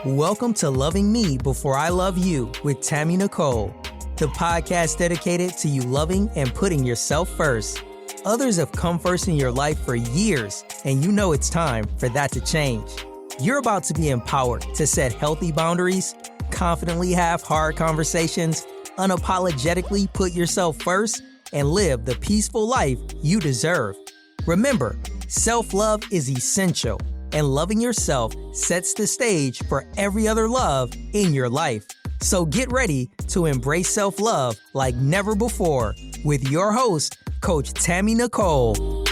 Welcome to Loving Me Before I Love You with Tammy Nicole, the podcast dedicated to you loving and putting yourself first. Others have come first in your life for years, and you know it's time for that to change. You're about to be empowered to set healthy boundaries, confidently have hard conversations, unapologetically put yourself first, and live the peaceful life you deserve. Remember, self-love is essential, and loving yourself sets the stage for every other love in your life. So get ready to embrace self-love like never before with your host, Coach Tammy Nicole.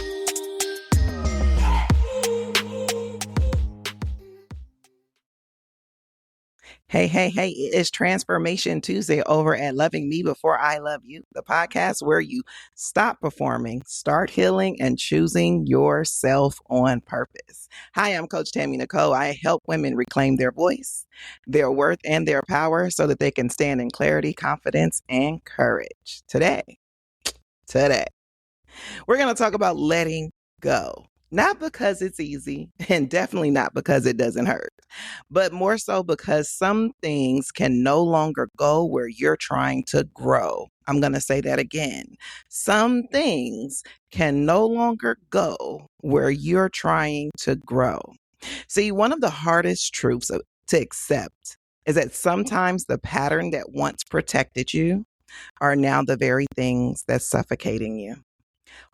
Hey, it is Transformation Tuesday over at Loving Me Before I Love You, the podcast where you stop performing, start healing, and choosing yourself on purpose. Hi, I'm Coach Tammy Nicole. I help women reclaim their voice, their worth, and their power so that they can stand in clarity, confidence, and courage. Today, we're going to talk about letting go. Not because it's easy, and definitely not because it doesn't hurt, but more so because some things can no longer go where you're trying to grow. I'm going to say that again. Some things can no longer go where you're trying to grow. See, one of the hardest truths to accept is that sometimes the pattern that once protected you are now the very things that's suffocating you.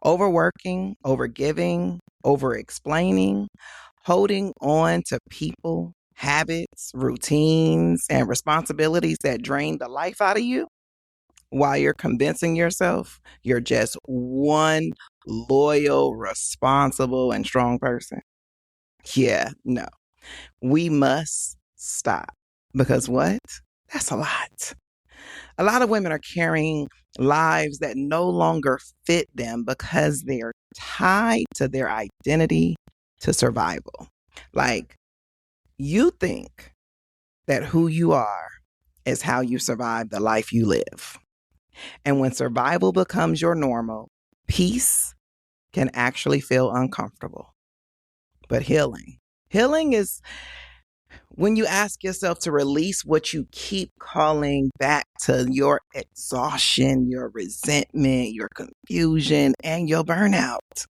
Overworking, overgiving, over-explaining, holding on to people, habits, routines, and responsibilities that drain the life out of you while you're convincing yourself you're just one loyal, responsible, and strong person. Yeah, no. We must stop. Because what? That's a lot. A lot of women are carrying lives that no longer fit them because they're tied to their identity to survival. Like, you think that who you are is how you survive the life you live. And when survival becomes your normal, peace can actually feel uncomfortable. But healing is when you ask yourself to release what you keep calling back to your exhaustion, your resentment, your confusion, and your burnout.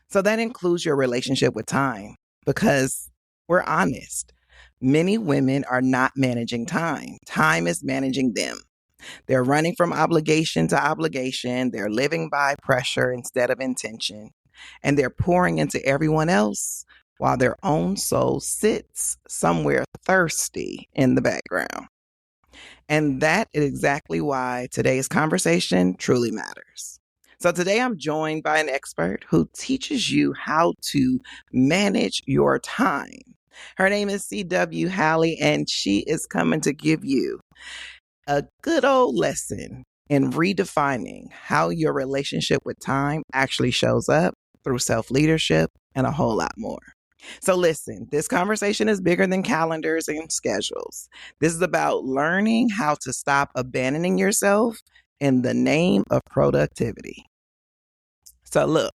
So that includes your relationship with time, because we're honest. Many women are not managing time. Time is managing them. They're running from obligation to obligation. They're living by pressure instead of intention. And they're pouring into everyone else while their own soul sits somewhere thirsty in the background. And that is exactly why today's conversation truly matters. So today I'm joined by an expert who teaches you how to manage your time. Her name is C.W. Hawley, and she is coming to give you a good old lesson in redefining how your relationship with time actually shows up through self-leadership and a whole lot more. So listen, this conversation is bigger than calendars and schedules. This is about learning how to stop abandoning yourself in the name of productivity. So look,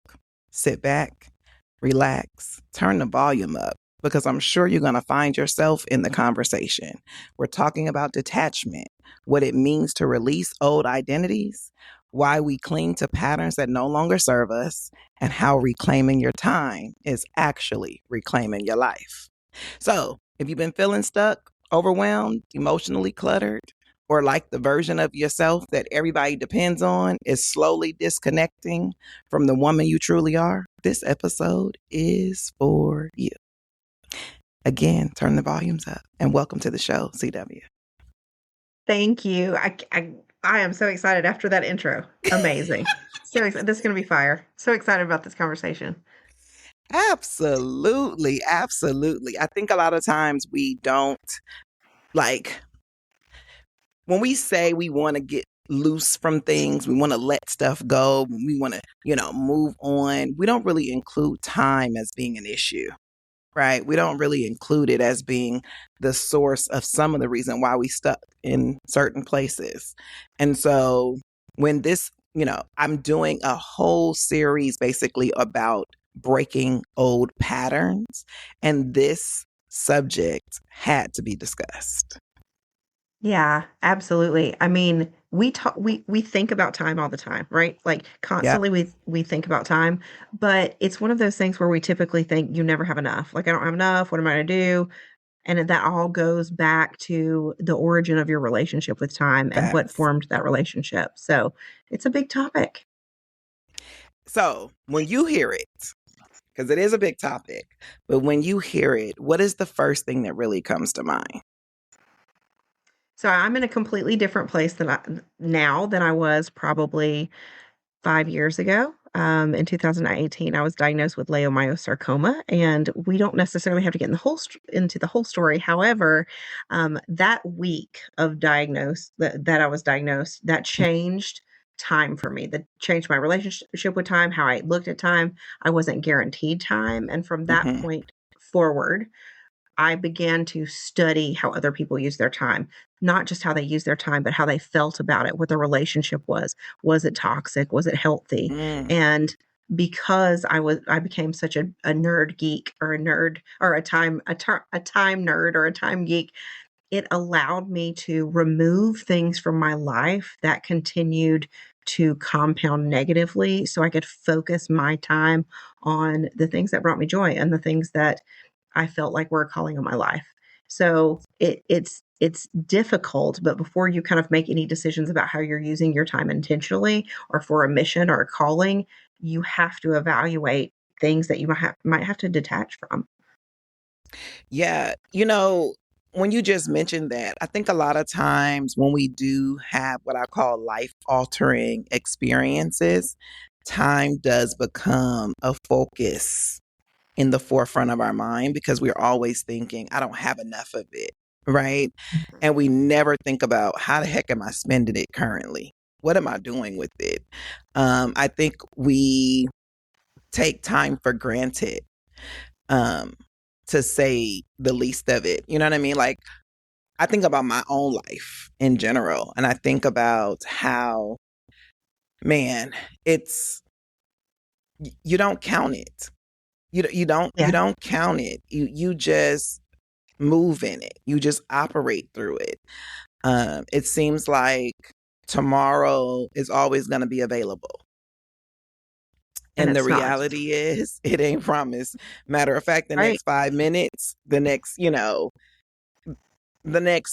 sit back, relax, turn the volume up, because I'm sure you're going to find yourself in the conversation. We're talking about detachment, what it means to release old identities, why we cling to patterns that no longer serve us, and how reclaiming your time is actually reclaiming your life. So if you've been feeling stuck, overwhelmed, emotionally cluttered, or like the version of yourself that everybody depends on is slowly disconnecting from the woman you truly are, this episode is for you. Again, turn the volumes up and welcome to the show, CW. Thank you. I am so excited after that intro. Amazing. So excited. This is going to be fire. So excited about this conversation. Absolutely. I think a lot of times we don't, like, when we say we want to get loose from things, we want to let stuff go, we want to, move on, we don't really include time as being an issue. Right? We don't really include it as being the source of some of the reason why we stuck in certain places. And so when this, I'm doing a whole series basically about breaking old patterns. And this subject had to be discussed. Yeah, absolutely. I mean, we think about time all the time, right? Like Yep. constantly we think about time, but it's one of those things where we typically think you never have enough. Like I don't have enough, what am I going to do? And that all goes back to the origin of your relationship with time and what Facts. formed that relationship. So, it's a big topic. So when you hear it, because it is a big topic, but when you hear it, what is the first thing that really comes to mind? So, I'm in a completely different place now than I was probably 5 years ago. In 2018, I was diagnosed with leiomyosarcoma, and we don't necessarily have to get into the whole story. However, that week of that I was diagnosed, that changed time for me. That changed my relationship with time, how I looked at time. I wasn't guaranteed time, and from that Mm-hmm. point forward, I began to study how other people use their time, not just how they use their time, but how they felt about it, what their relationship was. Was it toxic? Was it healthy? Mm. And because I became such a nerd geek or a nerd or a time nerd or a time geek, it allowed me to remove things from my life that continued to compound negatively so I could focus my time on the things that brought me joy and the things that I felt like were a calling on my life. So it's difficult, but before you kind of make any decisions about how you're using your time intentionally or for a mission or a calling, you have to evaluate things that you might have to detach from. Yeah. When you just mentioned that, I think a lot of times when we do have what I call life altering experiences, time does become a focus in the forefront of our mind because we're always thinking, I don't have enough of it. Right. And we never think about how the heck am I spending it currently? What am I doing with it? I think we take time for granted, um, to say the least of it. You know what I mean? Like, I think about my own life in general, and I think about how, man, it's you don't count it. You Yeah. don't count it. You just move in it. You just operate through it. It seems like tomorrow is always going to be available. And And the it's not. reality is, it ain't promised. Matter of fact, the Right. next 5 minutes, the next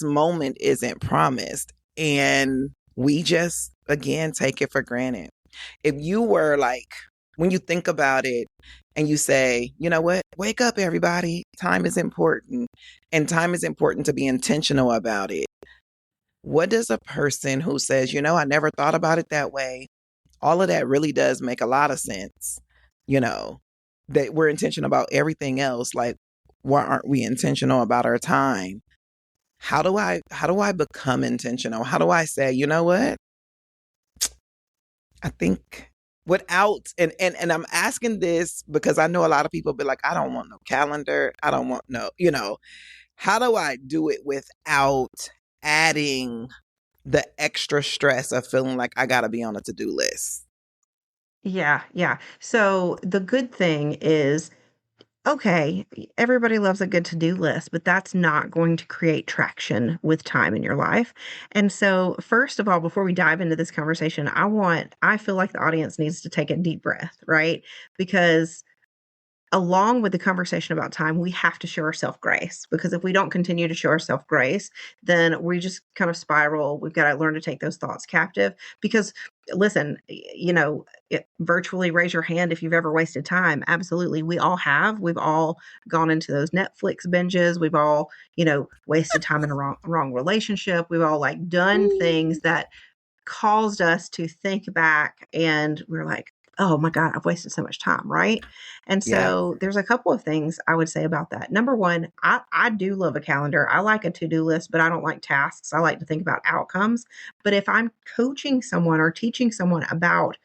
moment isn't promised. And we just, again, take it for granted. If you were like, when you think about it and you say, you know what, wake up, everybody, time is important. And time is important to be intentional about it. What does a person who says, I never thought about it that way, all of that really does make a lot of sense, you know, that we're intentional about everything else. Like, why aren't we intentional about our time? How do I become intentional? How do I say, you know what? I think without and I'm asking this because I know a lot of people be like, I don't want no calendar. I don't want how do I do it without adding the extra stress of feeling like I gotta be on a to-do list? Yeah, yeah. So the good thing is, okay, everybody loves a good to-do list, but that's not going to create traction with time in your life. And so, first of all, before we dive into this conversation, I feel like the audience needs to take a deep breath, right? Because along with the conversation about time, we have to show ourselves grace because if we don't continue to show ourselves grace, then we just kind of spiral. We've got to learn to take those thoughts captive because listen, virtually raise your hand if you've ever wasted time. Absolutely. We all have. We've all gone into those Netflix binges. We've all, wasted time in a wrong relationship. We've all like done things that caused us to think back and we're like, oh my God, I've wasted so much time, right? And Yeah. so there's a couple of things I would say about that. Number one, I do love a calendar. I like a to-do list, but I don't like tasks. I like to think about outcomes. But if I'm coaching someone or teaching someone about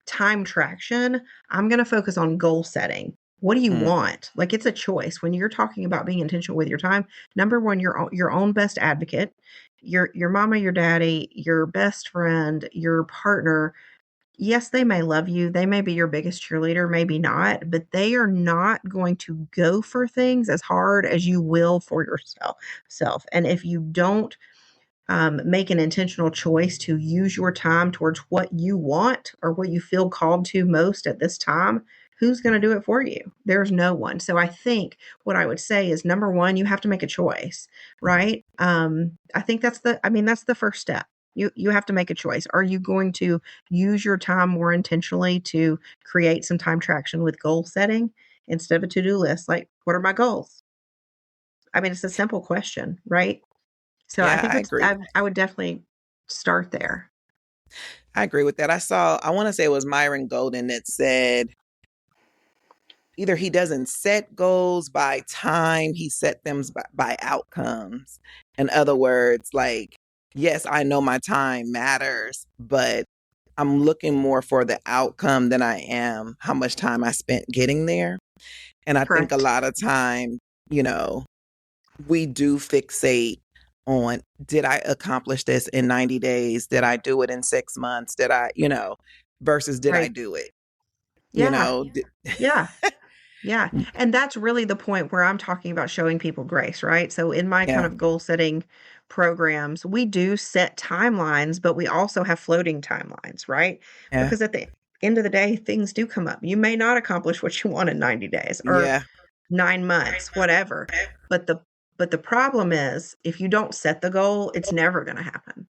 time traction, I'm going to focus on goal setting. What do you Mm. want? Like it's a choice. When you're talking about being intentional with your time, number one, your own best advocate, your mama, your daddy, your best friend, your partner, yes, they may love you. They may be your biggest cheerleader, maybe not, but they are not going to go for things as hard as you will for yourself. Self. And if you don't make an intentional choice to use your time towards what you want or what you feel called to most at this time, who's going to do it for you? There's no one. So I think what I would say is number one, you have to make a choice, right? I think that's the first step. You have to make a choice. Are you going to use your time more intentionally to create some time traction with goal setting instead of a to-do list? Like, what are my goals? I mean, it's a simple question, right? So I Yeah, think I agree. I would definitely start there. I agree with that. I want to say it was Myron Golden that said either he doesn't set goals by time, he set them by outcomes. In other words, like, yes, I know my time matters, but I'm looking more for the outcome than I am how much time I spent getting there. And I think a Correct. lot of time, you know, we do fixate on, did I accomplish this in 90 days? Did I do it in 6 months? Did I, versus did I Right. do it? You Yeah. know, Yeah. Yeah. And that's really the point where I'm talking about showing people grace, right? So in my kind yeah, of goal setting programs, we do set timelines, but we also have floating timelines, right? yeah, Because at the end of the day, things do come up. You may not accomplish what you want in 90 days or yeah, 9 months, whatever. But the problem is if you don't set the goal, it's never going to happen,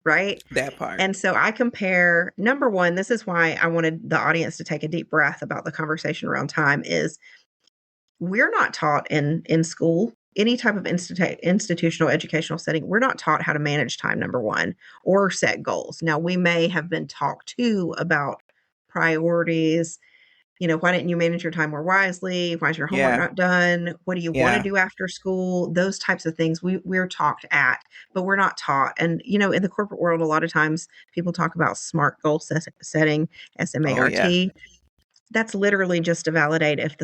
right? that part. And so I compare number one, this is why I wanted the audience to take a deep breath about the conversation around time is we're not taught in school, any type of institutional educational setting, we're not taught how to manage time, number one, or set goals. Now, we may have been talked to about priorities. Why didn't you manage your time more wisely? Why is your homework Yeah, not done? What do you want to yeah, do after school? Those types of things we're talked at, but we're not taught. And, in the corporate world, a lot of times people talk about SMART goal setting, oh yeah, SMART. That's literally just to validate if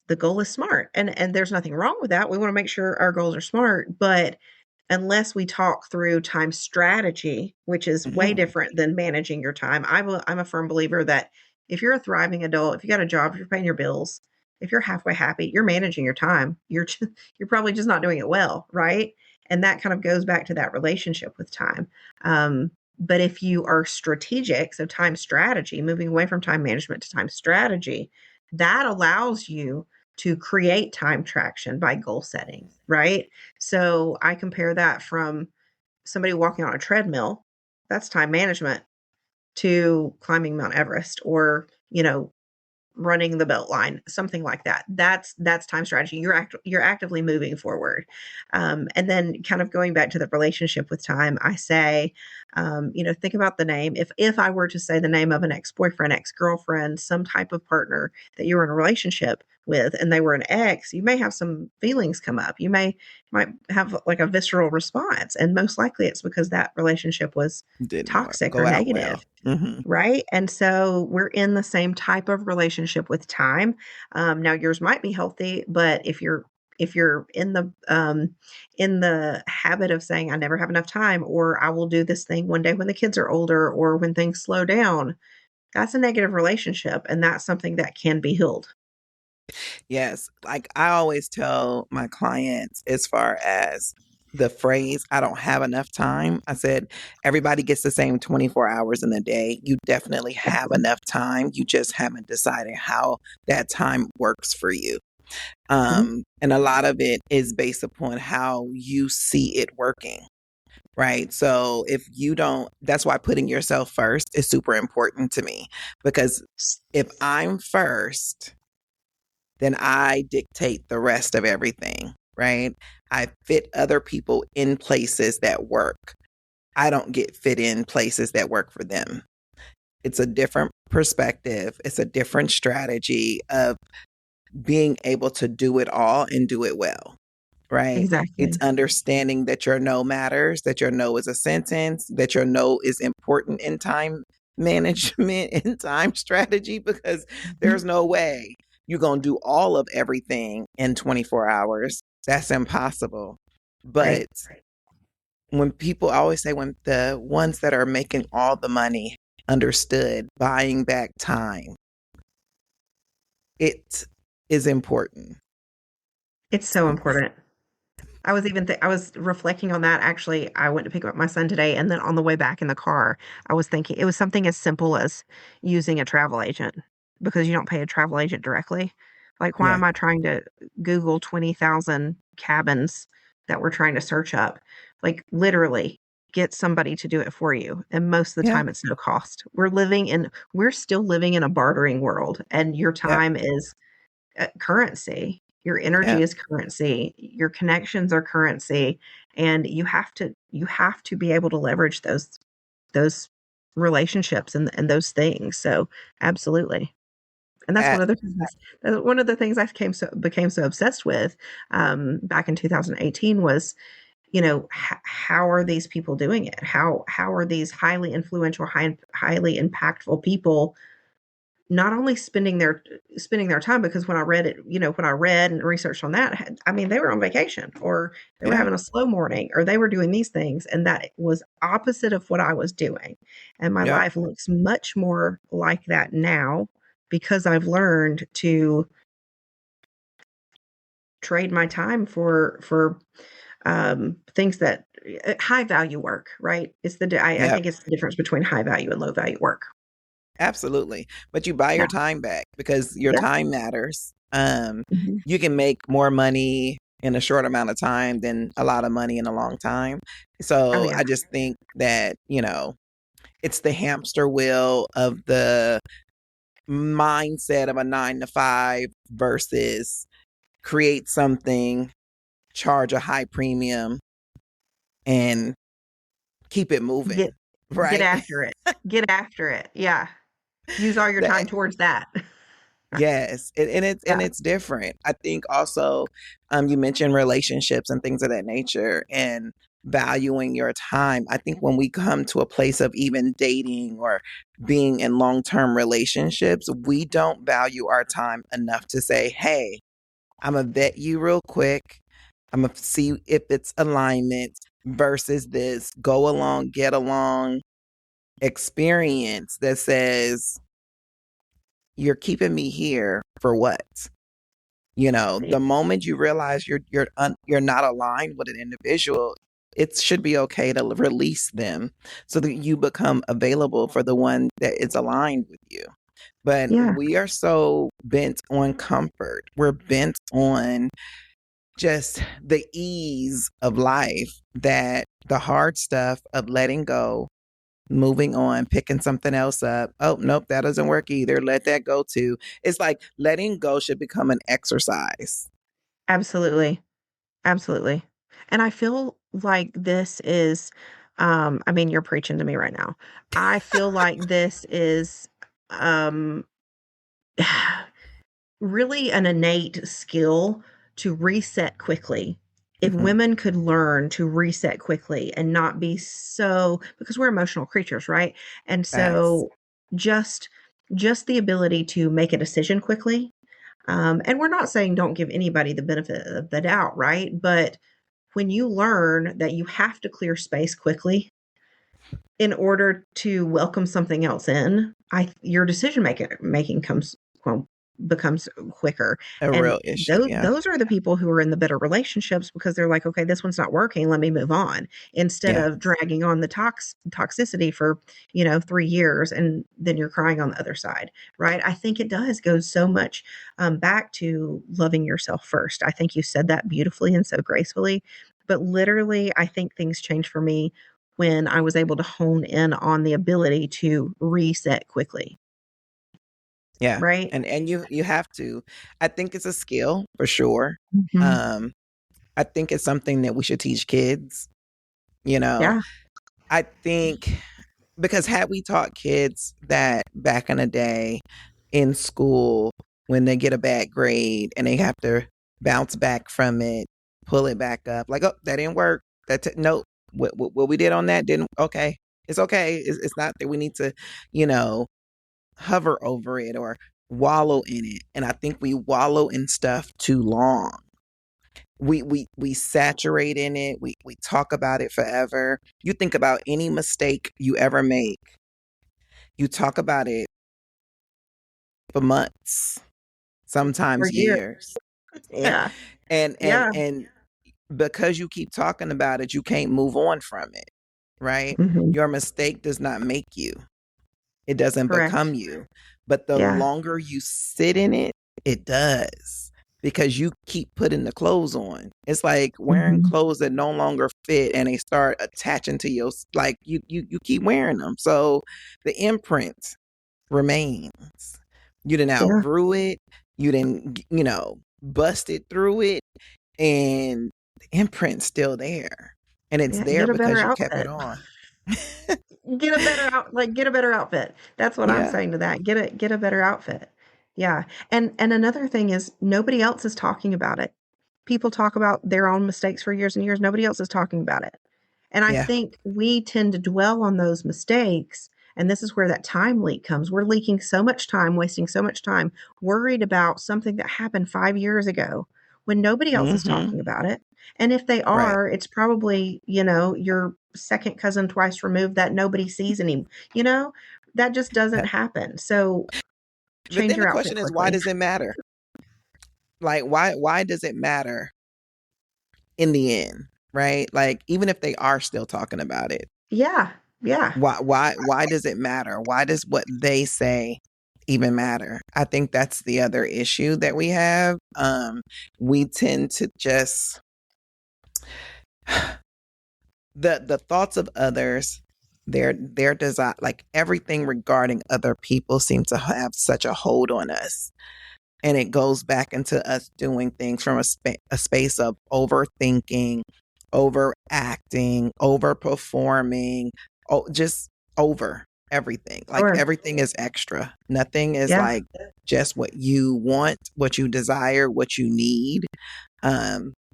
the goal is smart. And there's nothing wrong with that. We want to make sure our goals are smart, but unless we talk through time strategy, which is way hmm different than managing your time. I'm a firm believer that if you're a thriving adult, if you got a job, if you're paying your bills, if you're halfway happy, you're managing your time. You're probably just not doing it well, right? And that kind of goes back to that relationship with time. But if you are strategic, so time strategy, moving away from time management to time strategy, that allows you to create time traction by goal setting, right? So I compare that from somebody walking on a treadmill, that's time management, to climbing Mount Everest or, running the belt line, something like that. That's time strategy. You're actively moving forward. And then kind of going back to the relationship with time, I say, think about the name. If I were to say the name of an ex-boyfriend, ex-girlfriend, some type of partner that you were in a relationship with and they were an ex, you may have some feelings come up. You might have like a visceral response. And most likely it's because that relationship was didn't toxic go or out well. negative. Hmm. Right. And so we're in the same type of relationship with time. Now yours might be healthy, but if you're in the habit of saying I never have enough time or I will do this thing one day when the kids are older or when things slow down, that's a negative relationship and that's something that can be healed. Yes, like I always tell my clients, as far as the phrase, I don't have enough time. I said, everybody gets the same 24 hours in a day. You definitely have enough time. You just haven't decided how that time works for you. Mhm. And a lot of it is based upon how you see it working. Right. So if you don't, that's why putting yourself first is super important to me, because if I'm first, then I dictate the rest of everything, right? I fit other people in places that work. I don't get fit in places that work for them. It's a different perspective, it's a different strategy of being able to do it all and do it well, right? It's Exactly. understanding that your no matters, that your no is a sentence, that your no is important in time management and time strategy, because Mhm. there's no way you're going to do all of everything in 24 hours. That's impossible. Right. But when people, I always say, when the ones that are making all the money understood, buying back time. It is important. It's so important. I was even I was reflecting on that. Actually, I went to pick up my son today, and then on the way back in the car, I was thinking it was something as simple as using a travel agent because you don't pay a travel agent directly. Like, why Yeah. am I trying to Google 20,000 cabins that we're trying to search up? Like, literally, get somebody to do it for you. And most of the Yeah. time, it's no cost. We're still living in a bartering world, and your Yep. time is currency. Your energy Yep. is currency. Your connections are currency, and you have to be able to leverage those relationships and those things. So absolutely. And that's At, one of the things I became so obsessed with back in 2018 was, how are these people doing it? How are these highly influential, highly impactful people not only spending their time, because when I read it, when I read and researched on that, I mean, they were on vacation, or they were yeah. having a slow morning, or they were doing these things, and that was opposite of what I was doing. And my Yep. life looks much more like that now because I've learned to trade my time for things that high value work, right? I Yep. think it's the difference between high value and low value work. Absolutely. But you buy Yeah. your time back because your Yeah. time matters. Mhm. You can make more money in a short amount of time than a lot of money in a long time. Oh So yeah. I just think that, it's the hamster wheel of the mindset of a 9 to 5 versus create something, charge a high premium, and keep it moving. Get get Right. after it. Get after it. Yeah. Use all your time That towards that. Yes, and Yeah. it's different. I think also, you mentioned relationships and things of that nature, and valuing your time. I think when we come to a place of even dating or being in long term relationships, we don't value our time enough to say, "Hey, I'm gonna vet you real quick. I'm gonna see if it's alignment." Versus this go along, get along experience that says, "You're keeping me here for what?" Yeah. The moment you realize you're not aligned with an individual, it should be okay to release them so that you become available for the one that is aligned with you. But Yeah. we are so bent on comfort. We're bent on just the ease of life that the hard stuff of letting go, moving on, picking something else up. Oh, nope, that doesn't work either. Let that go too. It's like letting go should become an exercise. Absolutely. Absolutely. And I feel like this is, I mean, you're preaching to me right now. I feel like this is, um, really an innate skill to reset quickly. If Mhm. women could learn to reset quickly and not be so, because we're emotional creatures, right? And Facts. so just just the ability to make a decision quickly. And we're not saying don't give anybody the benefit of the doubt, right? But when you learn that you have to clear space quickly in order to welcome something else in, your decision making comes well, becomes quicker. A And real issue. Yeah. those are the people who are in the better relationships because they're like, okay, this one's not working. Let me move on instead Yeah. of dragging on the toxicity for 3 years and then you're crying on the other side, right? I think it does go so much back to loving yourself first. I think you said that beautifully and so gracefully. But literally, I think things changed for me when I was able to hone in on the ability to reset quickly, Yeah. right? And you have to. I think it's a skill for sure. Mhm. Um, I think it's something that we should teach kids. You know, Yeah, I think because had we taught kids that back in the day in school, when they get a bad grade and they have to bounce back from it, pull it back up, like, oh, that didn't work. Nope. What we did on that didn't, okay. It's okay. It's not that we need to, you know, hover over it or wallow in it. And I think we wallow in stuff too long. We saturate in it. We talk about it forever. You think about any mistake you ever make, You talk about it for months, For sometimes years. years. Yeah. and and Yeah. and because you keep talking about it, you can't move on from it, right? Mhm. Your mistake does not make you. It doesn't Correct. become you. But the Yeah. longer you sit in it, it does. Because you keep putting the clothes on. It's like wearing Mhm. clothes that no longer fit and they start attaching to your, like you keep wearing them. So the imprint remains. You didn't Yeah. outgrew it. You didn't, busted through it, and the imprint's still there. And it's Yeah. there Get a better because you kept it outfit. on. Get a better outfit. That's what I'm Yeah. saying to that. Get a better outfit. Yeah. And another thing is nobody else is talking about it. People talk about their own mistakes for years and years. Nobody else is talking about it. And I Yeah. think we tend to dwell on those mistakes. And this is where that time leak comes. We're leaking so much time, wasting so much time, worried about something that happened 5 years ago when nobody else is Mm-hmm. talking about it. And if they Right. are, it's probably, your second cousin twice removed that nobody sees any, you know, that just doesn't happen. So But change then your the outfit question is, why quickly. does it matter? Like, why does it matter in the end? Right? Like, even if they are still talking about it, Yeah. Yeah. why does it matter? Why does what they say even matter? I think that's the other issue that we have. We tend to just the thoughts of others, their desire, like everything regarding other people seems to have such a hold on us. And it goes back into us doing things from a space of overthinking, overacting, overperforming, just over everything. Like Sure. everything is extra. Nothing is Yeah. like just what you want, what you desire, what you need.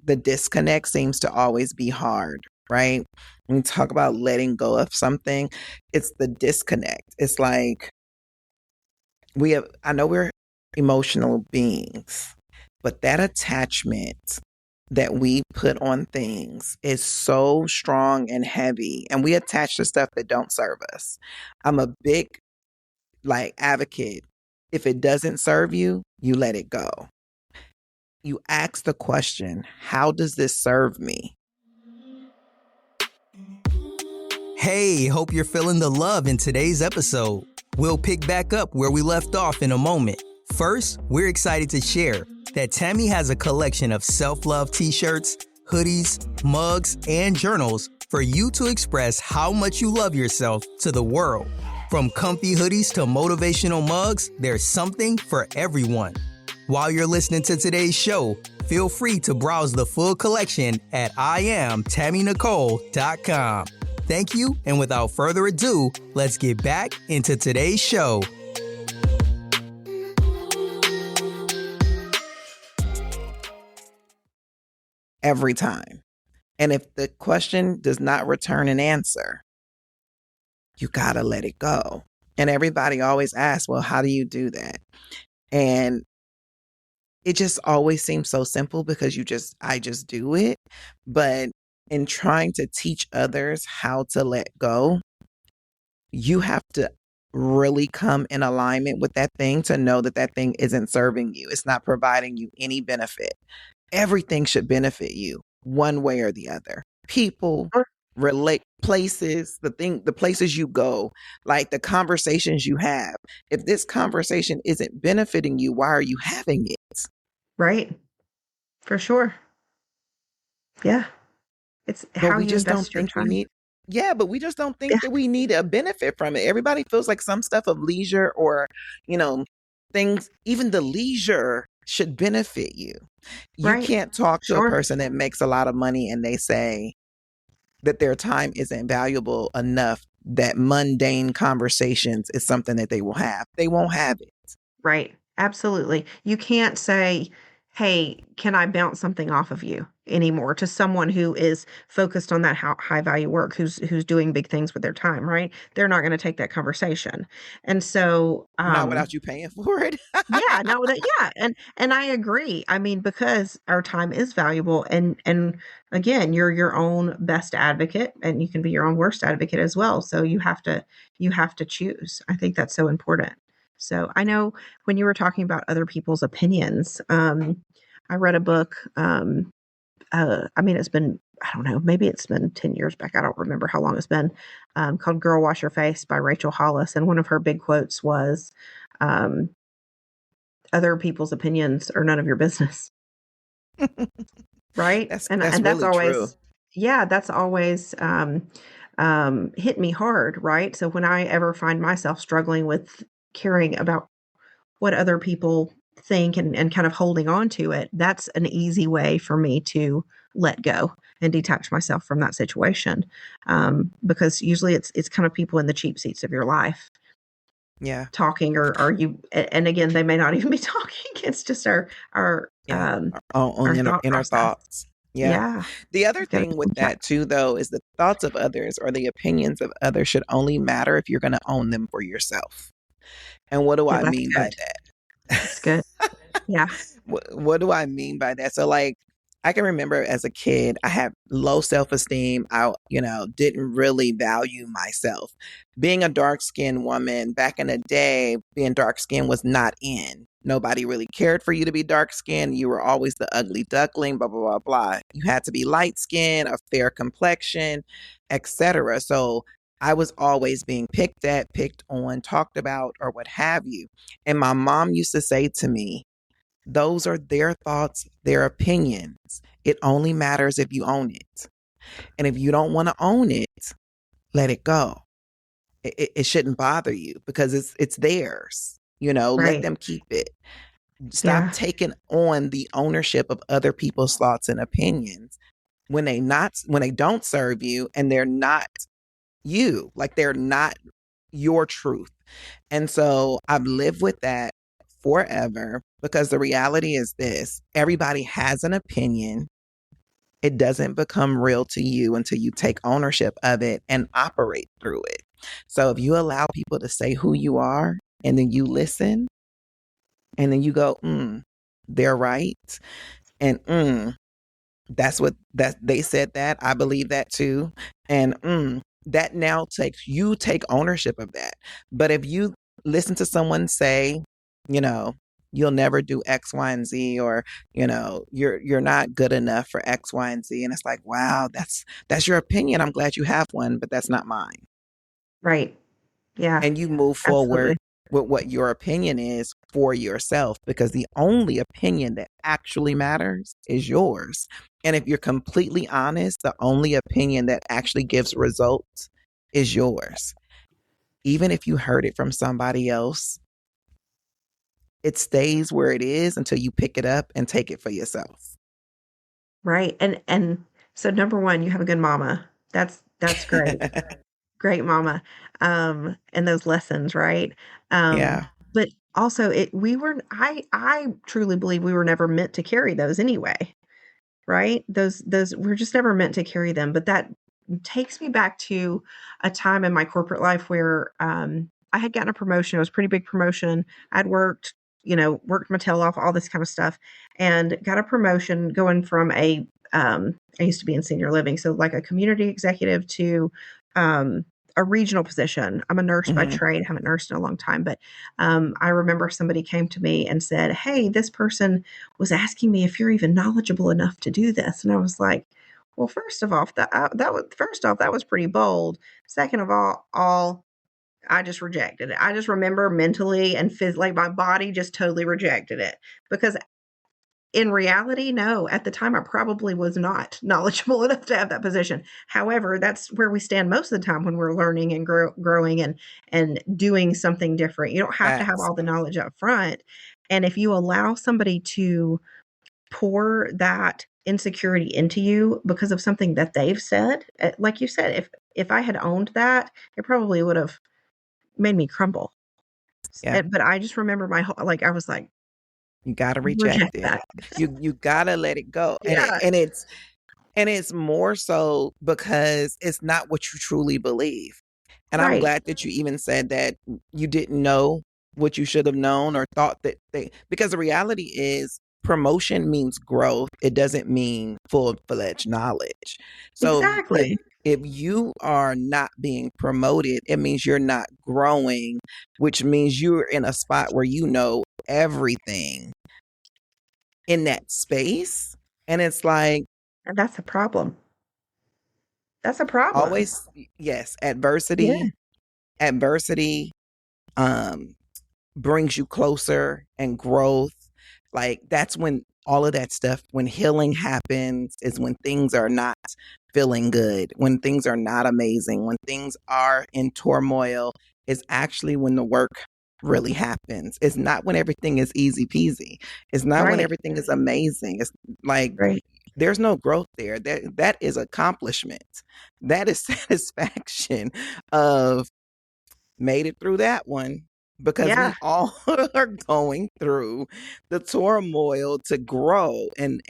The disconnect seems to always be hard, right? When we talk about letting go of something, it's the disconnect. It's like I know we're emotional beings, but that attachment that we put on things is so strong and heavy, and we attach to stuff that don't serve us. I'm a big advocate. If it doesn't serve you, you let it go. You ask the question, how does this serve me? Hey, hope you're feeling the love in today's episode. We'll pick back up where we left off in a moment. First, we're excited to share that Tammy has a collection of self-love t-shirts, hoodies, mugs, and journals for you to express how much you love yourself to the world. From comfy hoodies to motivational mugs, there's something for everyone. While you're listening to today's show, feel free to browse the full collection at IamTammyNicole.com. Thank you, and without further ado, let's get back into today's show. Every time. And if the question does not return an answer, you got to let it go. And everybody always asks, well, how do you do that? And it just always seems so simple because I just do it. But in trying to teach others how to let go, you have to really come in alignment with that thing to know that that thing isn't serving you. It's not providing you any benefit. Everything should benefit you one way or the other. People, relate, places, the places you go, like the conversations you have. If this conversation isn't benefiting you, why are you having it? Right. For sure. Yeah. It's But how we you just don't invest your think we time. need, yeah, but we just don't Yeah. think that we need a benefit from it. Everybody feels like some stuff of leisure or, you know, things, even the leisure should benefit you. You Right. can't talk to a Sure. person that makes a lot of money and they say that their time isn't valuable enough, that mundane conversations is something that they will have. They won't have it. Right. Absolutely. You can't say, hey, can I bounce something off of you anymore, to someone who is focused on that high value work, who's doing big things with their time, right? They're not going to take that conversation. And so, Not without you paying for it. yeah, no, that, yeah, and I agree. I mean, because our time is valuable, and again, you're your own best advocate, and you can be your own worst advocate as well. So you have to choose. I think that's so important. So I know when you were talking about other people's opinions, I read a book. I mean, it's been, I don't know, maybe it's been 10 years back. I don't remember how long it's been. Called "Girl Wash Your Face" by Rachel Hollis, and one of her big quotes was, um, other people's opinions are none of your business, right? And That's that's really true. always, yeah, that's always hit me hard, right? So when I ever find myself struggling with caring about what other people think, and kind of holding on to it, that's an easy way for me to let go and detach myself from that situation. Because usually it's kind of people in the cheap seats of your life Yeah. talking, or you, and again, they may not even be talking. It's just Yeah. On our thought inner process. thoughts. Yeah. Yeah. The other You've got to thing with double check. that too, though, is the thoughts of others or the opinions of others should only matter if you're going to own them for yourself. And what do Yeah, I that's mean by good. that? That's good. Yeah. What do I mean by that? So, like, I can remember as a kid, I had low self esteem. I, didn't really value myself. Being a dark skinned woman back in the day, being dark skinned was not in. Nobody really cared for you to be dark skinned. You were always the ugly duckling, blah, blah, blah, blah. You had to be light skinned, a fair complexion, etc. So, I was always being picked at, picked on, talked about, or what have you. And my mom used to say to me, those are their thoughts, their opinions. It only matters if you own it. And if you don't want to own it, let it go. It shouldn't bother you because it's theirs. Let Right. them keep it. Stop Yeah. taking on the ownership of other people's thoughts and opinions when they don't serve you and they're not you, like they're not your truth. And so I've lived with that forever because the reality is this: everybody has an opinion. It doesn't become real to you until you take ownership of it and operate through it. So if you allow people to say who you are and then you listen and then you go, they're right. And that's what that they said that. I believe that too. And that now take ownership of that. But if you listen to someone say, you know, you'll never do X, Y, and Z, or, you're not good enough for X, Y, and Z. And it's like, wow, that's your opinion. I'm glad you have one, but that's not mine. Right. Yeah. And you move forward Absolutely. with what your opinion is for yourself, because the only opinion that actually matters is yours. And if you're completely honest, the only opinion that actually gives results is yours. Even if you heard it from somebody else, it stays where it is until you pick it up and take it for yourself. Right. And so number one, you have a good mama. That's great. Great mama. And those lessons, right? Yeah. But also, it we were I truly believe we were never meant to carry those anyway. Right? Those we're just never meant to carry them. But that takes me back to a time in my corporate life where, I had gotten a promotion. It was a pretty big promotion. I'd worked my tail off, all this kind of stuff, and got a promotion going from I used to be in senior living, so like a community executive to, a regional position. I'm a nurse by Hmm. trade, haven't nursed in a long time, but, I remember somebody came to me and said, "Hey, this person was asking me if you're even knowledgeable enough to do this." And I was like, "Well, first off, that was pretty bold. Second of all, I just rejected it." I just remember mentally and physically, my body just totally rejected it, because in reality, no, at the time I probably was not knowledgeable enough to have that position. However, that's where we stand most of the time when we're learning and growing and doing something different. You don't have to have Facts. all the knowledge up front. And if you allow somebody to pour that insecurity into you because of something that they've said, like you said, if I had owned that, it probably would have made me crumble. Yeah. But I just remember my whole, like, I was like, You got to reject Reject it. that. You got to let it go. Yeah, And it's more so because it's not what you truly believe. And I'm right. glad that you even said that you didn't know what you should have known or thought that because the reality is promotion means growth. It doesn't mean full-fledged knowledge. So Exactly. if you are not being promoted, it means you're not growing, which means you're in a spot where you know everything in that space. And it's like, And that's a problem. That's a problem. always, yes, Yeah. adversity um brings you closer and growth. Like that's when all of that stuff, when healing happens, is when things are not feeling good, when things are not amazing, when things are in turmoil, is actually when the work really happens. It's not when everything is easy peasy. It's not when Right. everything is amazing. It's like Right. there's no growth there. That is accomplishment. That is satisfaction of made it through that one, because Yeah. we all are going through the turmoil to grow and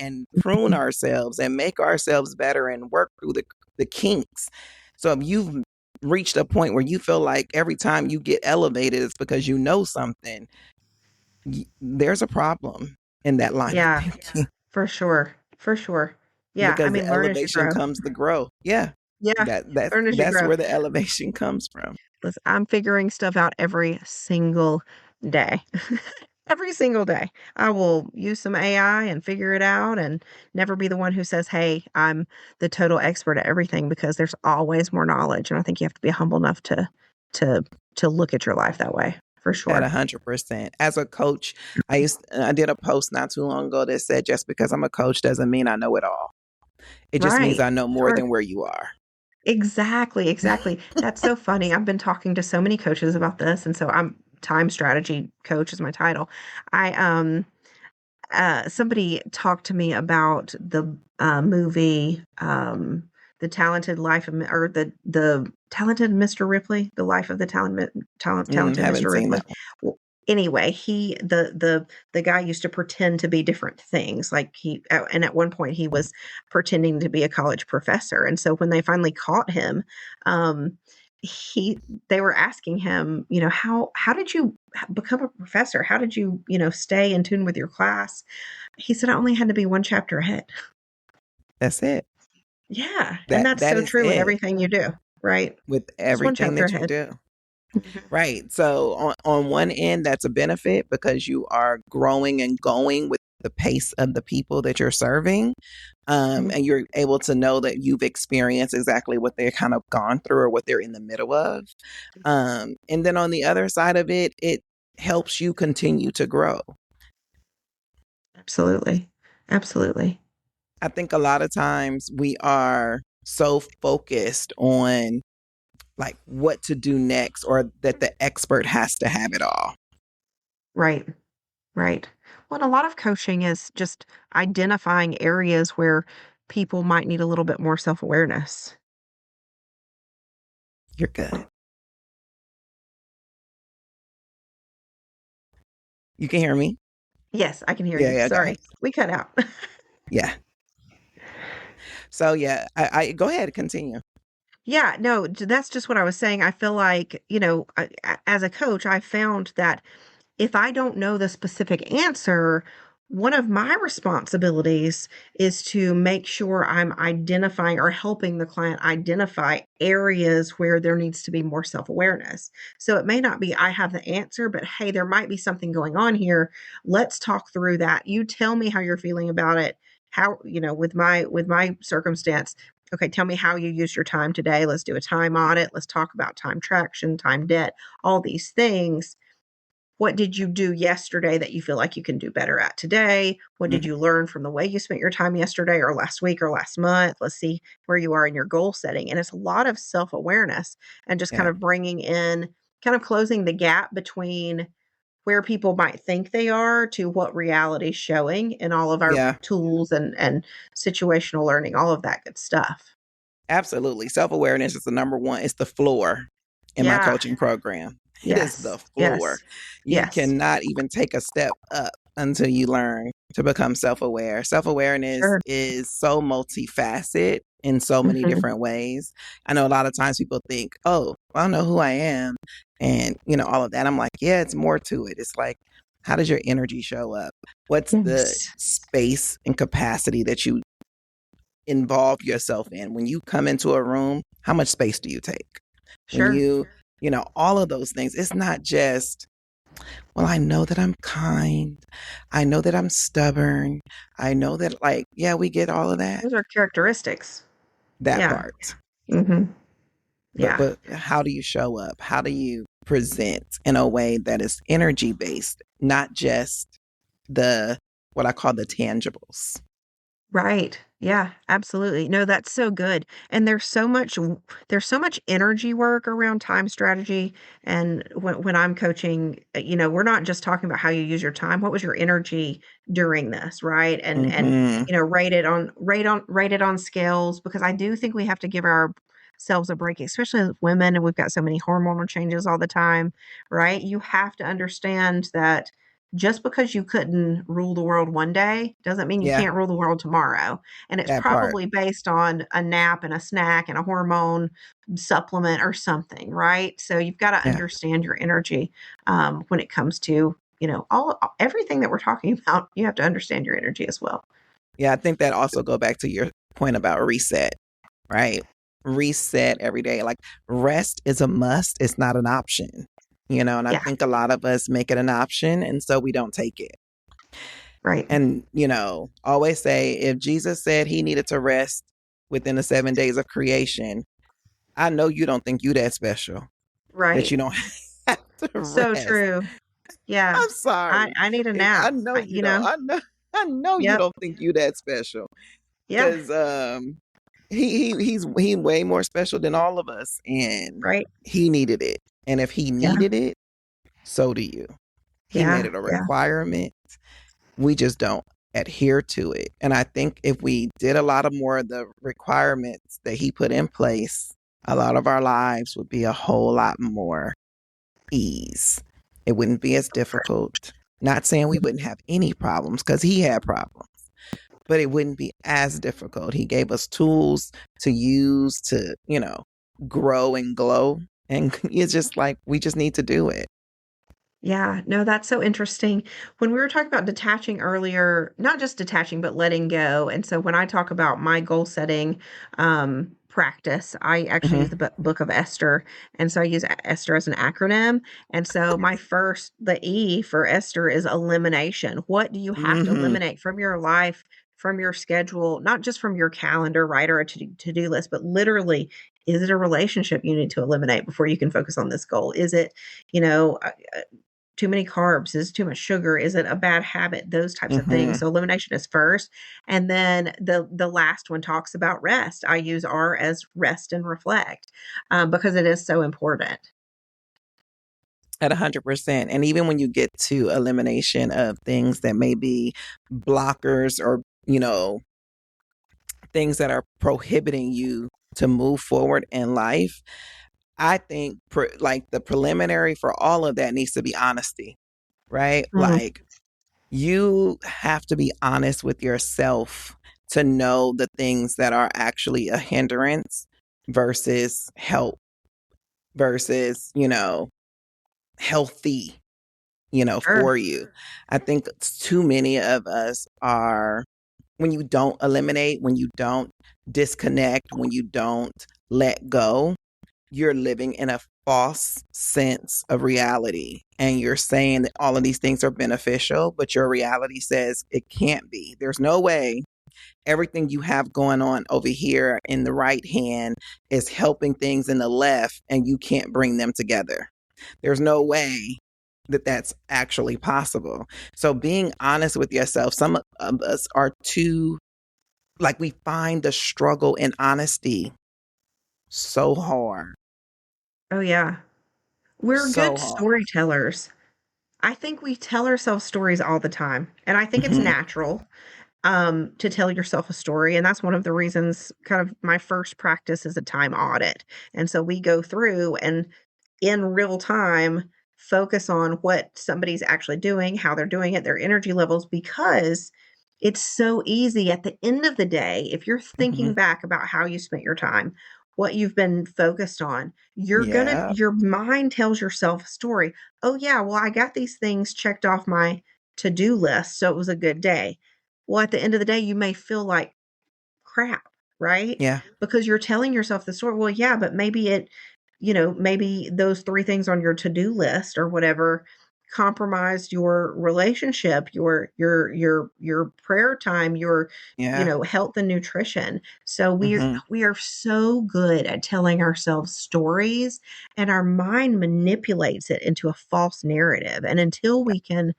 prune ourselves and make ourselves better and work through the kinks. So if you've reached a point where you feel like every time you get elevated it's because you know something, there's a problem in that line of Yeah. thinking. For sure. For sure. Yeah. I Because the mean, learn as you elevation grow. comes the growth. Yeah, Yeah. Learn as you that's grow. where the elevation comes from. Listen, I'm figuring stuff out every single day. Every single day. I will use some AI and figure it out and never be the one who says, "Hey, I'm the total expert at everything," because there's always more knowledge, and I think you have to be humble enough to to look at your life that way, for At sure. 100%. As a coach, I did a post not too long ago that said just because I'm a coach doesn't mean I know it all. It just means Right. I know more Sure. than where you are. Exactly, exactly. That's so funny. I've been talking to so many coaches about this, and so I'm time strategy coach is my title. I somebody talked to me about the movie, The Talented Life of, or the Talented Mr. Ripley, The Life of the Talented Haven't Mr. seen Ripley. that one. Well, anyway, the guy used to pretend to be different things. Like and at one point he was pretending to be a college professor, and so when they finally caught him, um, he they were asking him, how did you become a professor? How did you, stay in tune with your class? He said, I only had to be one chapter ahead. That's it. Yeah. And that's That so is true with it everything you do, right? with Just one everything chapter that you ahead. do. Mhm. Right. So on one end, that's a benefit because you are growing and going with the pace of the people that you're serving. Mhm. And you're able to know that you've experienced exactly what they're kind of gone through or what they're in the middle of. And then on the other side of it, it helps you continue to grow. Absolutely. Absolutely. I think a lot of times we are so focused on like what to do next or that the expert has to have it all. Right. Right. Well, and a lot of coaching is just identifying areas where people might need a little bit more self awareness. You're good. You can hear me? Yes, I can hear Yeah, you. yeah, okay. Sorry. We cut out. Yeah. So yeah, I go ahead, continue. Yeah, no, that's just what I was saying. I feel like, as a coach, I found that if I don't know the specific answer, one of my responsibilities is to make sure I'm identifying or helping the client identify areas where there needs to be more self awareness. So it may not be I have the answer, but hey, there might be something going on here. Let's talk through that. You tell me how you're feeling about it. How, with my circumstance, okay, tell me how you used your time today. Let's do a time audit. Let's talk about time traction, time debt, all these things. What did you do yesterday that you feel like you can do better at today? What did Mhm. you learn from the way you spent your time yesterday or last week or last month? Let's see where you are in your goal setting. And it's a lot of self awareness and just kind Yeah. of bringing in, kind of closing the gap between where people might think they are to what reality's showing in all of our Yeah. tools and situational learning, all of that good stuff. Absolutely. Self-awareness is the number one. It's the floor in my Yeah. coaching program. It is the Yes. floor. Yes. You Yes. cannot even take a step up until you learn to become self-aware. Self-awareness Sure. is so multifaceted in so many Mhm. different ways. I know a lot of times people think, oh, well, I know who I am and, all of that. I'm like, yeah, it's more to it. It's like, how does your energy show up? What's the Yes. space and capacity that you involve yourself in? When you come into a room, how much space do you take? When Sure. all of those things, it's not just, well, I know that I'm kind. I know that I'm stubborn. I know that, like, yeah, we get all of that, Those are characteristics. that Yeah. part. Mhm. But Yeah. how do you show up? How do you present in a way that is energy based, not just the what I call the tangibles? Right. Yeah, absolutely. No, that's so good. And there's so much energy work around time strategy. And when I'm coaching, we're not just talking about how you use your time. What was your energy during this, right? And Mm-hmm. rate it on scales, because I do think we have to give ourselves a break, especially as women, and we've got so many hormonal changes all the time, right? You have to understand that just because you couldn't rule the world one day doesn't mean you Yeah, can't rule the world tomorrow. And it's that part. probably based on a nap and a snack and a hormone supplement or something, right? So you've got to Yeah. understand your energy when it comes to, everything that we're talking about. You have to understand your energy as well. Yeah, I think that also go back to your point about reset, right? Reset every day. Like rest is a must, it's not an option. And I Yeah, think a lot of us make it an option and so we don't take it. right, And, always say if Jesus said he needed to rest within the 7 days of creation, I know you don't think you that special that right. you don't have to So rest. true. Yeah, I'm sorry. I need a I nap. know you don't. I know you Yep, don't think you that special. yeah, Because he's way more special than all of us, and right, he needed it. And if he yeah, needed it, so do you. He made yeah, it a yeah, requirement. We just don't adhere to it. And I think if we did a lot of more of the requirements that he put in place, a lot of our lives would be a whole lot more ease. It wouldn't be as difficult. Not saying we wouldn't have any problems because he had problems, but it wouldn't be as difficult. He gave us tools to use to, grow and glow. And it's just like, we just need to do it. Yeah, no, that's so interesting. When we were talking about detaching earlier, not just detaching, but letting go. And so when I talk about my goal setting practice, I actually use Hmm. the book of Esther. And so I use Esther as an acronym. And so the E for Esther is elimination. What do you have to Hmm. eliminate from your life, from your schedule, not just from your calendar, right, or a to-do list, but literally, is it a relationship you need to eliminate before you can focus on this goal? Is it, you know, too many carbs? Is it too much sugar? Is it a bad habit? Those types of things. Hmm. So elimination is first. And then the last one talks about rest. I use R as rest and reflect because it is so important. At 100%. And even when you get to elimination of things that may be blockers or, things that are prohibiting you to move forward in life, I think like the preliminary for all of that needs to be honesty, right? Mhm. Like you have to be honest with yourself to know the things that are actually a hindrance versus help versus, healthy, Sure. for you. I think too many of us are, when you don't eliminate, when you don't disconnect, when you don't let go, you're living in a false sense of reality. And you're saying that all of these things are beneficial, but your reality says it can't be. There's no way everything you have going on over here in the right hand is helping things in the left, and you can't bring them together. There's no way that that's actually possible. So being honest with yourself, some of us are too, like, we find the struggle in honesty so hard, Oh, yeah. We're so good hard. storytellers. I think we tell ourselves stories all the time. And I think it's Hmm. natural to tell yourself a story. And that's one of the reasons, kind of, my first practice is a time audit. And so we go through and in real time focus on what somebody's actually doing, how they're doing it, their energy levels, because it's so easy at the end of the day, if you're Hmm. thinking back about how you spent your time, what you've been focused on, Yeah. your mind tells yourself a story. Oh, yeah, well, I got these things checked off my to-do list, so it was a good day. Well, at the end of the day, you may feel like crap, right? Yeah. Because you're telling yourself the story. Well, yeah, but maybe maybe those 3 things on your to-do list or whatever compromised your relationship, your prayer time, your, Yeah. health and nutrition. So Hmm. we are so good at telling ourselves stories, and our mind manipulates it into a false narrative. And until we can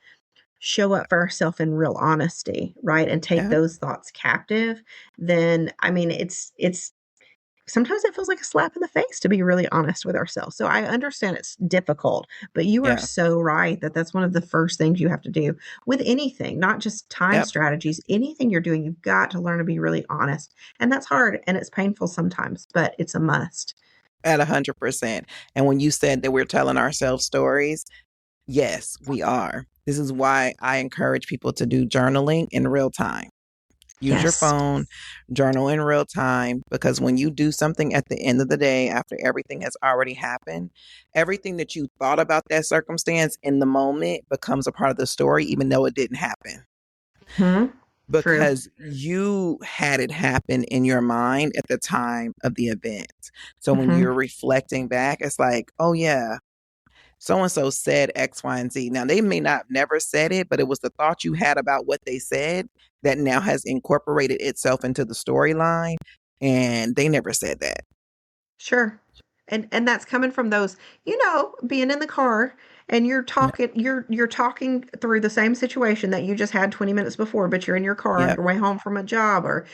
show up for ourselves in real honesty, right? And take Yeah. those thoughts captive, then I mean it's sometimes it feels like a slap in the face, to be really honest with ourselves. So I understand it's difficult, but you are Yeah. so right that that's one of the first things you have to do with anything, not just time Yep. strategies, anything you're doing, you've got to learn to be really honest. And that's hard and it's painful sometimes, but it's a must. At 100%. And when you said that we're telling ourselves stories, yes, we are. This is why I encourage people to do journaling in real time. Use your Yes. phone, journal in real time, because when you do something at the end of the day, after everything has already happened, everything that you thought about that circumstance in the moment becomes a part of the story, even though it didn't happen, Hmm. True. because you had it happen in your mind at the time of the event. So when Hmm. you're reflecting back, it's like, oh, yeah, so and so said X, Y, and Z. Now, they may not never said it, but it was the thought you had about what they said that now has incorporated itself into the storyline. And they never said that. Sure. And that's coming from those, being in the car and Yeah. you're talking through the same situation that you just had 20 minutes before, but you're in your car on Yep. your way home from a job, or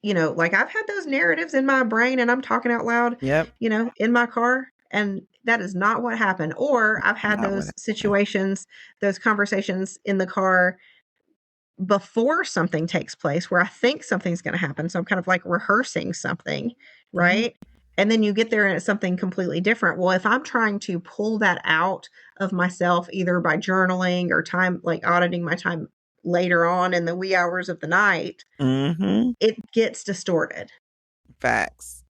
like I've had those narratives in my brain and I'm talking out loud, Yep. in my car, and that is not what happened. Or I've had Not what those happened. situations, those conversations in the car before something takes place where I think something's going to happen. So I'm kind of like rehearsing something, Hmm. right? And then you get there and it's something completely different. Well, if I'm trying to pull that out of myself, either by journaling or time, like auditing my time later on in the wee hours of the night, Hmm. it gets distorted. Facts.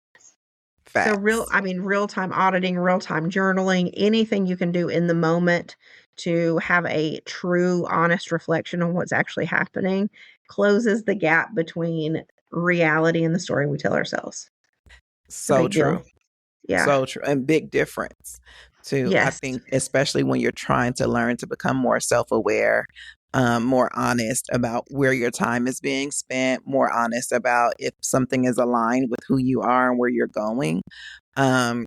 So Facts. real time auditing, real time journaling, anything you can do in the moment to have a true, honest reflection on what's actually happening closes the gap between reality and the story we tell ourselves. It's a So big deal. true. Yeah. So true. And big difference too. I Yes. think, especially when you're trying to learn to become more self aware, more honest about where your time is being spent, more honest about if something is aligned with who you are and where you're going. Um,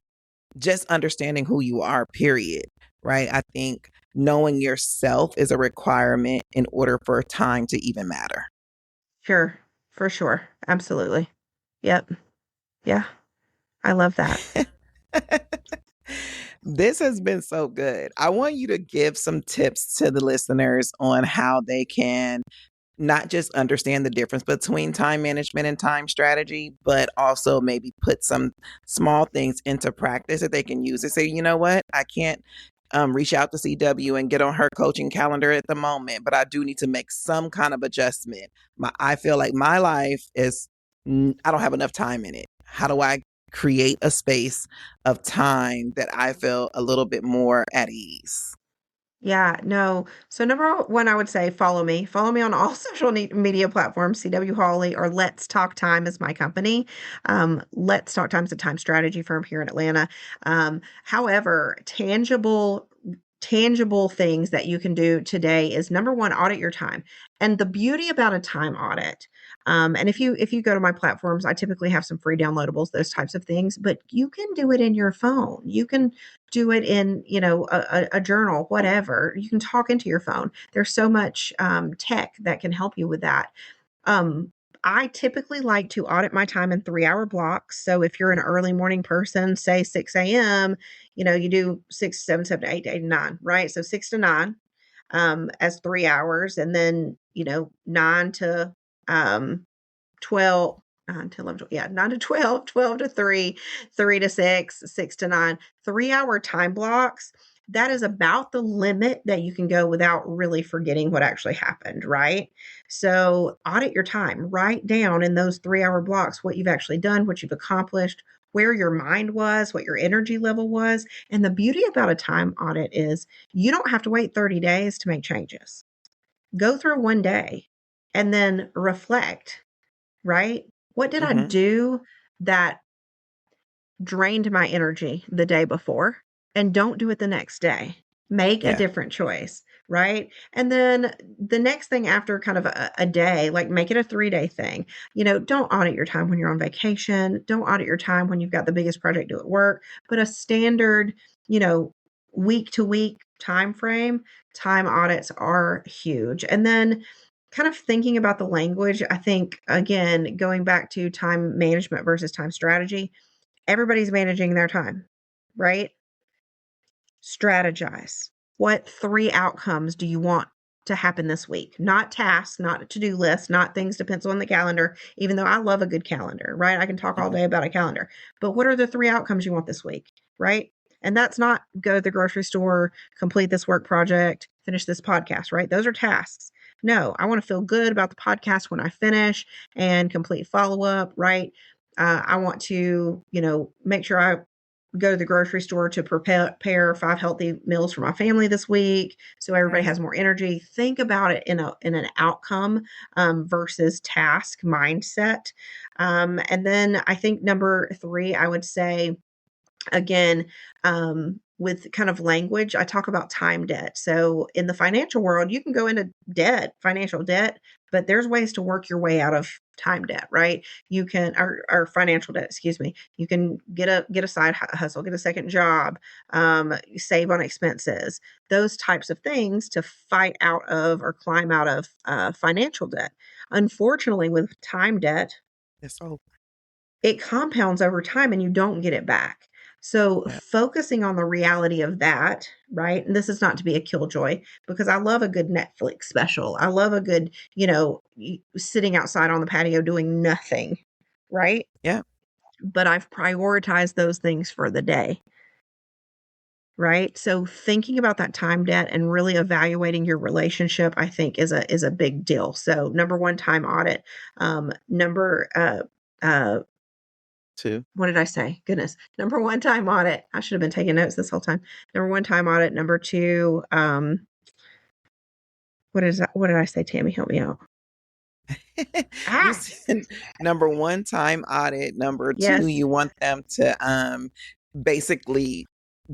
just understanding who you are, period. Right. I think knowing yourself is a requirement in order for time to even matter. Sure. For sure. Absolutely. Yep. Yeah. I love that. This has been so good. I want you to give some tips to the listeners on how they can not just understand the difference between time management and time strategy, but also maybe put some small things into practice that they can use to say, you know what, I can't reach out to CW and get on her coaching calendar at the moment, but I do need to make some kind of adjustment. I feel like my life is, I don't have enough time in it. How do I create a space of time that I feel a little bit more at ease? Yeah, no. So number one, I would say follow me. Follow me on all social media platforms. CW Hawley or Let's Talk Time is my company. Let's Talk Time is a time strategy firm here in Atlanta. However, tangible things that you can do today is number one, audit your time. And the beauty about a time audit, and if you go to my platforms, I typically have some free downloadables, those types of things, but you can do it in your phone. You can do it in, a journal, whatever. You can talk into your phone. There's so much tech that can help you with that. Um, I typically like to audit my time in 3-hour blocks. So if you're an early morning person, say 6 a.m., you do 6, 7, 7 to 8, 8 to 9, right? So 6 to 9 as 3 hours. And then, 9 to 12, 9 to 11, yeah, 9 to 12, 12 to 3, 3 to 6, 6 to 9, 3-hour time blocks. that is about the limit that you can go without really forgetting what actually happened, right? So audit your time. Write down in those 3-hour blocks what you've actually done, what you've accomplished, where your mind was, what your energy level was. And the beauty about a time audit is you don't have to wait 30 days to make changes. Go through one day and then reflect, right? What did I Mm-hmm. do that drained my energy the day before? And don't do it the next day. Make a Yeah. different choice, right? And then the next thing after kind of a day, like make it a 3-day thing. Don't audit your time when you're on vacation. Don't audit your time when you've got the biggest project due at work, but a standard, you know, week to week time frame. Time audits are huge. And then kind of thinking about the language, I think, again, going back to time management versus time strategy, everybody's managing their time, right? Strategize. What 3 outcomes do you want to happen this week? Not tasks, not a to-do list, not things to pencil in the calendar, even though I love a good calendar, right? I can talk all Mm-hmm. day about a calendar. But what are the 3 outcomes you want this week, right? And that's not go to the grocery store, complete this work project, finish this podcast, right? Those are tasks. No, I want to feel good about the podcast when I finish and complete follow up, right? I want to, make sure I go to the grocery store to prepare 5 healthy meals for my family this week, so everybody Yes. has more energy. Think about it in an outcome versus task mindset. And then I think number 3, I would say, again, with kind of language, I talk about time debt. So in the financial world, you can go into financial debt, but there's ways to work your way out of time debt, right? You can, or financial debt, excuse me. You can get a side hustle, get a second job, save on expenses, those types of things to fight out of or climb out of financial debt. Unfortunately, with time debt, It's so. it compounds over time and you don't get it back. So Yeah. focusing on the reality of that, right? And this is not to be a killjoy because I love a good Netflix special. I love a good, sitting outside on the patio doing nothing, right? Yeah. But I've prioritized those things for the day, right? So thinking about that time debt and really evaluating your relationship, I think is a big deal. So number 1, time audit. Number Two. what did I say? Goodness. Number 1, time audit. I should have been taking notes this whole time. Number 1, time audit. Number 2, what is that? What did I say, Tammy? Help me out. You Ah, said number 1, time audit. Number 2, yes. you want them to basically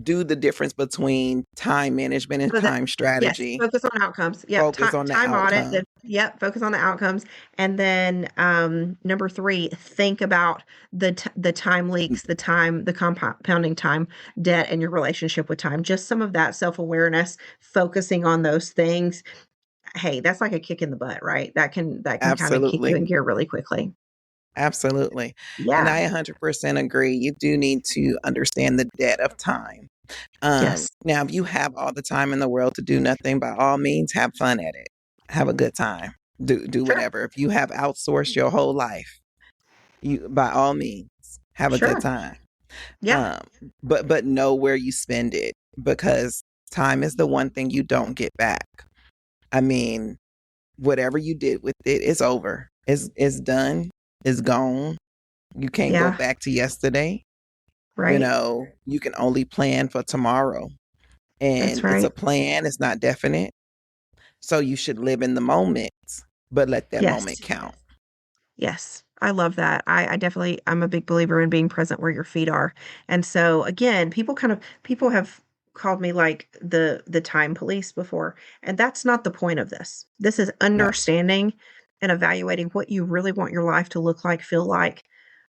do the difference between time management and So that, time yes, strategy. focus on outcomes. Yep. Focus on the Time audit. outcome. Yep. Focus on the outcomes. And then number 3, think about the time leaks, the compounding time debt and your relationship with time. Just some of that self-awareness, focusing on those things. Hey, that's like a kick in the butt, right? That can kind of kick you Absolutely. in gear really quickly. Absolutely. And Yeah. I 100% agree. You do need to understand the debt of time. Yes. Now, if you have all the time in the world to do nothing, by all means, have fun at it. Have a good time. Do Sure. whatever. If you have outsourced your whole life, you by all means have a good Sure. time. Yeah. Um, but know where you spend it because time is the one thing you don't get back. I mean, whatever you did with it is over. It's done. It's gone. You can't go Yeah. back to yesterday. Right. You can only plan for tomorrow. That's And it's a right. plan, it's not definite. So you should live in the moment, but let that moment Yes. count. Yes. I love that. I definitely, I'm a big believer in being present where your feet are. And so again, people have called me like the time police before. And that's not the point of this. This is No. understanding and evaluating what you really want your life to look like, feel like.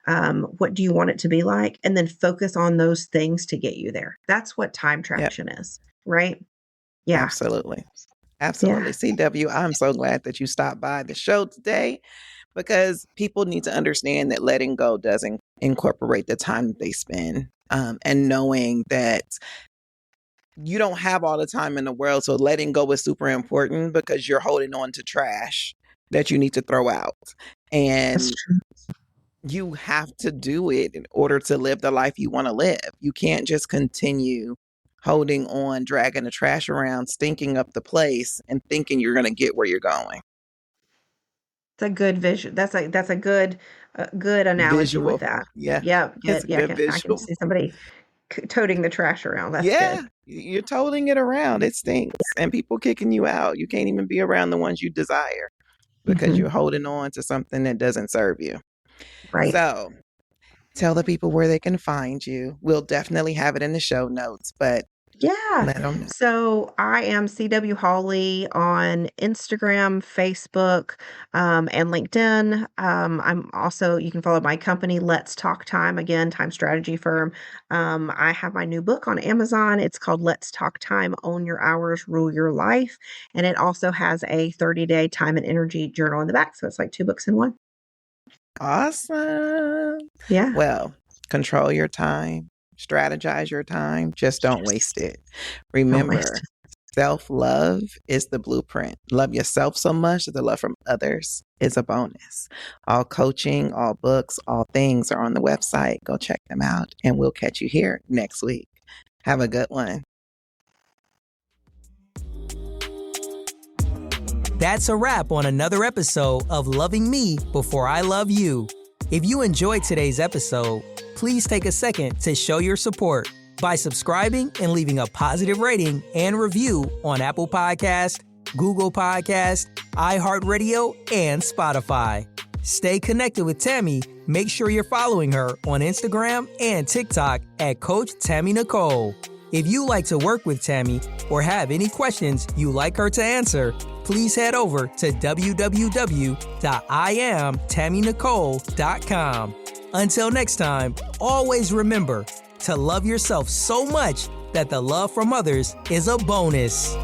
What do you want it to be like? And then focus on those things to get you there. That's what time Yep. traction is, right? Yeah. Absolutely. Absolutely. Yeah. CW, I'm so glad that you stopped by the show today because people need to understand that letting go doesn't incorporate the time that they spend. And knowing that you don't have all the time in the world. So letting go is super important because you're holding on to trash that you need to throw out. That's And true. you have to do it in order to live the life you want to live. You can't just continue holding on, dragging the trash around, stinking up the place, and thinking you're going to get where you're going. It's a good vision. That's a good analogy with Visual. that. Yeah. Yeah, It's good. a Yeah, good I can visual. see somebody toting the trash around. That's Yeah. good. You're toting it around. It stinks. And people kicking you out. You can't even be around the ones you desire because Mhm. you're holding on to something that doesn't serve you. Right. So tell the people where they can find you. We'll definitely have it in the show notes, but Yeah. let them know. So I am CW Hawley on Instagram, Facebook, and LinkedIn. I'm also, you can follow my company, Let's Talk Time, again, time strategy firm. I have my new book on Amazon. It's called Let's Talk Time, Own Your Hours, Rule Your Life. And it also has a 30-day time and energy journal in the back. So it's like 2 books in one. Awesome. Yeah. Well, control your time, strategize your time, just don't waste it. Don't waste Remember, self-love is the blueprint. Love yourself so much that the love from others is a bonus. All coaching, all books, all things are on the website. Go check them out, and we'll catch you here next week. Have a good one. That's a wrap on another episode of Loving Me Before I Love You. If you enjoyed today's episode, please take a second to show your support by subscribing and leaving a positive rating and review on Apple Podcast, Google Podcast, iHeartRadio, and Spotify. Stay connected with Tammy. Make sure you're following her on Instagram and TikTok at Coach Tammy Nicole. If you like to work with Tammy or have any questions you'd like her to answer, please head over to www.IamTammyNicole.com. Until next time, always remember to love yourself so much that the love from others is a bonus.